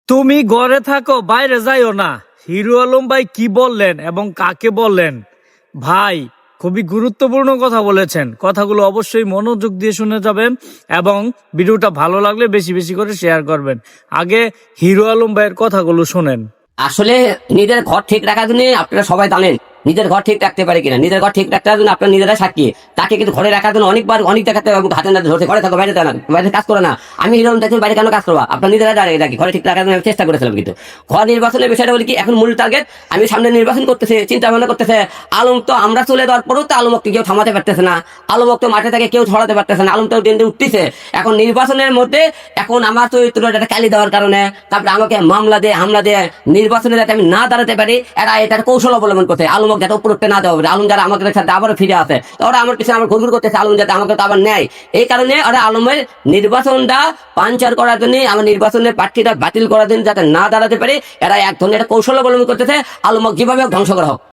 তুমি ঘরে থাকো, বাইরে যাইও না। হিরো আলম ভাই কি বললেন এবং কাকে বললেন? ভাই, খুবই গুরুত্বপূর্ণ কথা বলেছেন। কথাগুলো অবশ্যই মনোযোগ দিয়ে শুনে যাবেন এবং ভিডিওটা ভালো লাগলে বেশি বেশি করে শেয়ার করবেন। আগে হিরো আলম ভাইয়ের কথাগুলো শোনেন। আসলে নিজের ঘর ঠিক রাখার জন্য আপনারা সবাই জানেন নিজের ঘর ঠিক রাখতে পারে কিনা। নিজের ঘর ঠিক রাখার জন্য আপনারা নিজেরা সাক্ষী। তাকে কিন্তু ঘরে রাখার জন্য অনেক দেখাতে হাতে না ধরতে, ঘরে থাকো, বাইরে না, বাইরে কাজ করো না। আমি এরকম দেখুন বাইরে কেন কাজ করবা, আপনার নিজেরা দাঁড়িয়ে রাখি ঘরে ঠিক রাখার জন্য আমি চেষ্টা করেছিলাম। কিন্তু ঘর নির্বাচনের বিষয়টা বলি কি, এখন মূল টার্গেট আমি সামনে নির্বাচন করতেছি, চিন্তা ভাবনা করতেছে। আলম তো আমরা চলে যাওয়ার পরেও তো আলমকে কেউ থামাতে পারতেছে না। আলমক তো মাঠে থেকে কেউ ছড়াতে পারতেছে না। আলম তো দিন দিন উঠতেছে। এখন নির্বাচনের মধ্যে এখন আমার চরিত্রটা কালি দেওয়ার কারণে তারপরে আমাকে মামলা দিয়ে হামলা দিয়ে নির্বাচনে যাতে আমি না দাঁড়াতে পারি, এরা এটার কৌশল অবলম্বন করছে। আলমক যাতে উপর উঠতে না দেওয়া হবে, আলম যারা আমাদের সাথে আবারও ফিরে আসে, ওরা আমার পিছনে আমার ঘুরঘুর করতেছে, আলম যাতে আমাকে তো আবার নেয়। এই কারণে ওরা আলমের নির্বাচনটা পাঞ্চার করার জন্য, আমার নির্বাচনের প্রার্থীটা বাতিল করার জন্য যাতে না দাঁড়াতে পারে, এরা এক ধরনের একটা কৌশল অবলম্বন করতেছে। আলমক যেভাবে ধ্বংস করা হোক।